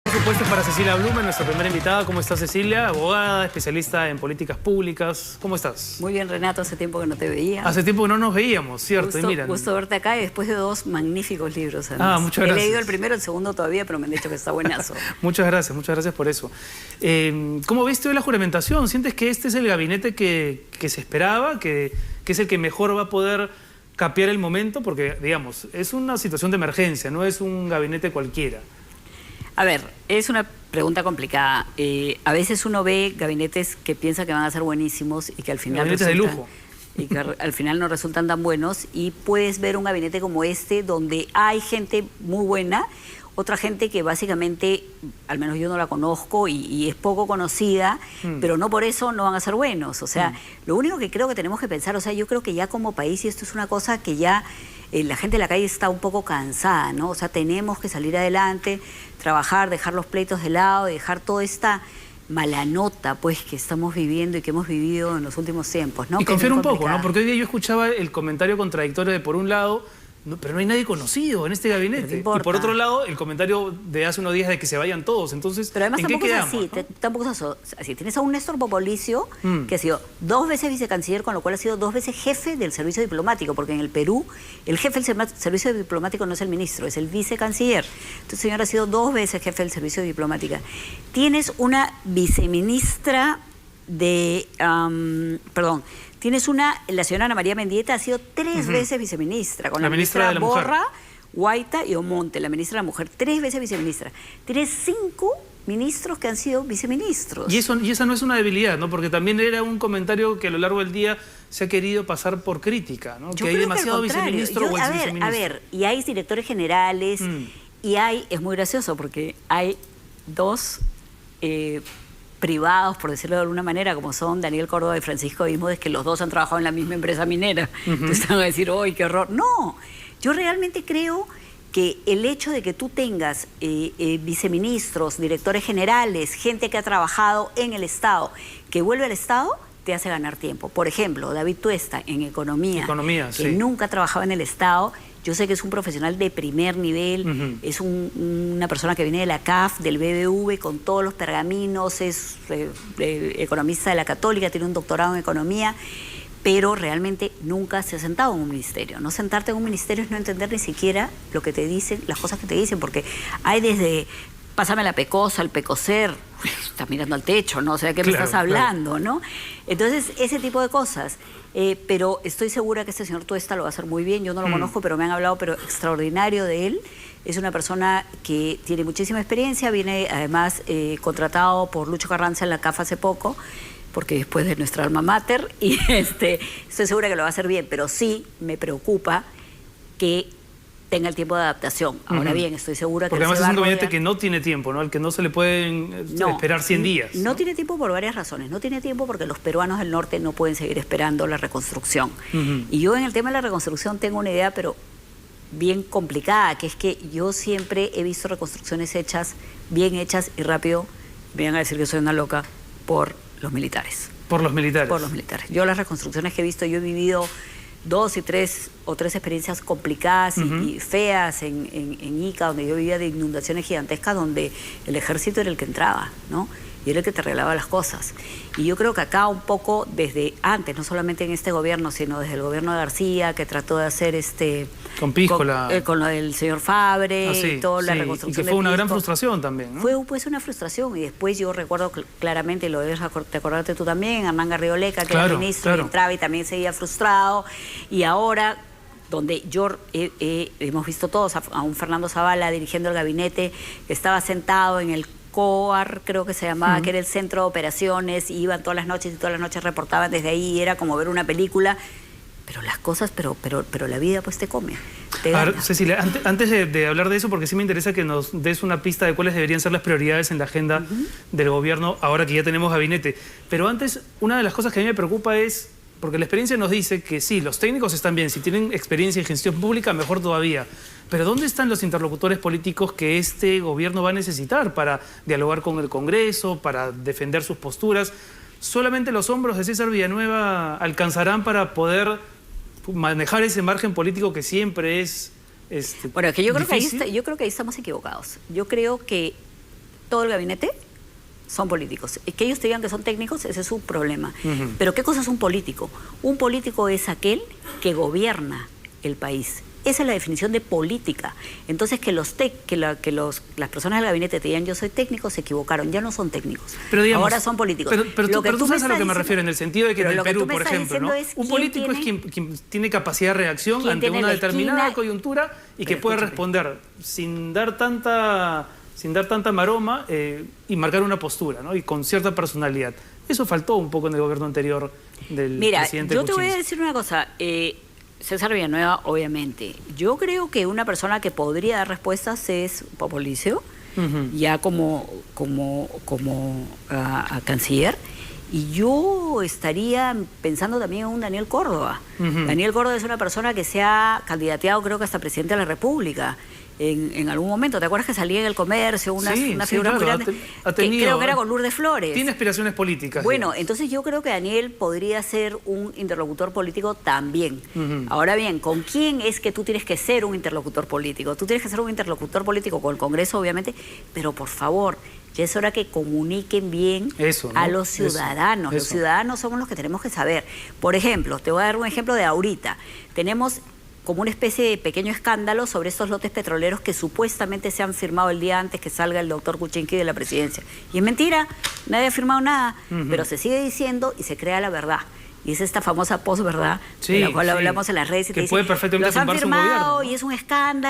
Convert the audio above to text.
Por supuesto, para Cecilia Blume, nuestra primera invitada. ¿Cómo estás, Cecilia? Abogada, especialista en políticas públicas. ¿Cómo estás? Muy bien, Renato. Hace tiempo que no te veía. Hace tiempo que no nos veíamos, ¿cierto? Gusto verte acá y después de dos magníficos libros. Además. Muchas gracias. He leído el primero, el segundo todavía, pero me han dicho que está buenazo. muchas gracias por eso. ¿Cómo viste hoy la juramentación? ¿Sientes que este es el gabinete que se esperaba, que es el que mejor va a poder capear el momento? Porque, digamos, es una situación de emergencia, no es un gabinete cualquiera. A ver, es una pregunta complicada. A veces uno ve gabinetes que piensa que van a ser buenísimos y que al final gabinetes de lujo. Y que al final no resultan tan buenos. Y puedes ver un gabinete como este donde hay gente muy buena, otra gente que básicamente, al menos yo no la conozco y es poco conocida, pero no por eso no van a ser buenos. O sea, lo único que creo que tenemos que pensar, o sea, yo creo que ya como país, y esto es una cosa que ya la gente de la calle está un poco cansada, ¿no? O sea, tenemos que salir adelante, trabajar, dejar los pleitos de lado, dejar toda esta mala nota, pues, que estamos viviendo y que hemos vivido en los últimos tiempos, ¿no? Y confiar un poco, ¿no? Porque hoy día yo escuchaba el comentario contradictorio de, por un lado, pero no hay nadie conocido en este gabinete. Y por otro lado, el comentario de hace unos días de que se vayan todos. Entonces, pero además ¿en tampoco qué es quedamos, así, ¿no? tampoco es así. Tienes a un Néstor Popolicio que ha sido 2 veces vicecanciller, con lo cual ha sido 2 veces jefe del servicio diplomático, porque en el Perú el jefe del servicio diplomático no es el ministro, es el vicecanciller. Entonces el señor ha sido 2 veces jefe del servicio diplomático. Tienes una viceministra de... la señora Ana María Mendieta ha sido 3 veces viceministra, con la ministra de la Borra, Guaita y Omonte, la ministra de la Mujer, 3 veces viceministra. Tienes 5 ministros que han sido viceministros. Y esa no es una debilidad, ¿no? Porque también era un comentario que a lo largo del día se ha querido pasar por crítica, ¿no? Yo que hay demasiado viceministro o exviceministro. A ver, y hay directores generales, y es muy gracioso porque hay 2 privados, por decirlo de alguna manera, como son Daniel Córdoba y Francisco Bermúdez, que los 2 han trabajado en la misma empresa minera. Entonces van a decir, ¡ay, qué horror! No, yo realmente creo que el hecho de que tú tengas viceministros, directores generales, gente que ha trabajado en el Estado, que vuelve al Estado, te hace ganar tiempo. Por ejemplo, David Tuesta, en Economía, que nunca ha trabajado en el Estado. Yo sé que es un profesional de primer nivel, es una persona que viene de la CAF, del BBV, con todos los pergaminos, es economista de la Católica, tiene un doctorado en Economía, pero realmente nunca se ha sentado en un ministerio. No sentarte en un ministerio es no entender ni siquiera lo que te dicen, las cosas que te dicen, porque hay desde... Pásame la pecosa, el pecoser, estás mirando al techo, ¿no? O sea, ¿de qué me estás hablando, no? Entonces, ese tipo de cosas. Pero estoy segura que este señor Tuesta lo va a hacer muy bien. Yo no lo conozco, pero me han hablado extraordinario de él. Es una persona que tiene muchísima experiencia, viene además contratado por Lucho Carranza en la CAF hace poco, porque después de nuestra alma mater, y estoy segura que lo va a hacer bien, pero sí me preocupa que tenga el tiempo de adaptación. Ahora bien, estoy segura que... Porque además es un gabinete que no tiene tiempo, ¿no? Al que no se le pueden esperar 100 días. No tiene tiempo por varias razones. No tiene tiempo porque los peruanos del norte no pueden seguir esperando la reconstrucción. Y yo en el tema de la reconstrucción tengo una idea, pero bien complicada, que es que yo siempre he visto reconstrucciones hechas, bien hechas y rápido, me van a decir que soy una loca, por los militares. ¿Por los militares? Por los militares. Yo las reconstrucciones que he visto, yo he vivido 2 y 3 experiencias complicadas y feas en Ica, donde yo vivía de inundaciones gigantescas, donde el ejército era el que entraba, ¿no? Y era el que te arreglaba las cosas. Y yo creo que acá un poco desde antes, no solamente en este gobierno, sino desde el gobierno de García, que trató de hacer con Piscola. Con lo del señor Fabre, y toda la reconstrucción. Y que fue una gran frustración también, ¿no? Fue pues una frustración. Y después yo recuerdo claramente, y lo debes recordarte tú también, Hernán Garrido-Leca, que era ministro, y entraba y también seguía frustrado. Y ahora, donde hemos visto todos a un Fernando Zavala dirigiendo el gabinete, que estaba sentado en el COAR, creo que se llamaba, que era el centro de operaciones, y iban todas las noches y todas las noches reportaban desde ahí, y era como ver una película. Pero las cosas, pero la vida pues te come. A ver, Cecilia, antes de hablar de eso, porque sí me interesa que nos des una pista de cuáles deberían ser las prioridades en la agenda del gobierno, ahora que ya tenemos gabinete. Pero antes, una de las cosas que a mí me preocupa es, porque la experiencia nos dice que sí, los técnicos están bien, si tienen experiencia en gestión pública, mejor todavía. Pero ¿dónde están los interlocutores políticos que este gobierno va a necesitar para dialogar con el Congreso, para defender sus posturas? ¿Solamente los hombros de César Villanueva alcanzarán para poder manejar ese margen político que siempre es bueno, que yo creo difícil? yo creo que ahí estamos equivocados. Yo creo que todo el gabinete son políticos. Que ellos te digan que son técnicos, ese es su problema. Pero ¿qué cosa es un político? Un político es aquel que gobierna el país. Esa es la definición de política. Entonces, las personas del gabinete te digan yo soy técnico, se equivocaron, ya no son técnicos. Pero digamos, ahora son políticos. Pero tú sabes a lo que me refiero, en el sentido de que en el Perú, por ejemplo, ¿no? Un político es quien tiene capacidad de reacción ante una determinada coyuntura y que puede responder sin dar tanta maroma y marcar una postura, ¿no? Y con cierta personalidad. Eso faltó un poco en el gobierno anterior del presidente yo te voy a Kuczynski. decir una cosa. César Villanueva, obviamente. Yo creo que una persona que podría dar respuestas es Popolicio, ya como canciller. Y yo estaría pensando también en un Daniel Córdoba. Daniel Córdoba es una persona que se ha candidateado, creo que hasta presidente de la República. En algún momento, ¿te acuerdas que salía en El Comercio una figura muy grande? Creo que era con Lourdes Flores. Tiene aspiraciones políticas. Bueno, digamos. entonces yo creo que Daniel podría ser un interlocutor político también. Ahora bien, ¿con quién es que tú tienes que ser un interlocutor político? Tú tienes que ser un interlocutor político con el Congreso, obviamente, pero por favor, ya es hora que comuniquen bien a los ciudadanos. Los ciudadanos somos los que tenemos que saber. Por ejemplo, te voy a dar un ejemplo de ahorita. Tenemos como una especie de pequeño escándalo sobre estos lotes petroleros que supuestamente se han firmado el día antes que salga el doctor Kuczynski de la presidencia. Y es mentira, nadie ha firmado nada, pero se sigue diciendo y se crea la verdad. Y es esta famosa posverdad de la cual hablamos en las redes. Y que te puede dicen, perfectamente los han tumbarse un firmado gobierno, ¿no? y es un escándalo.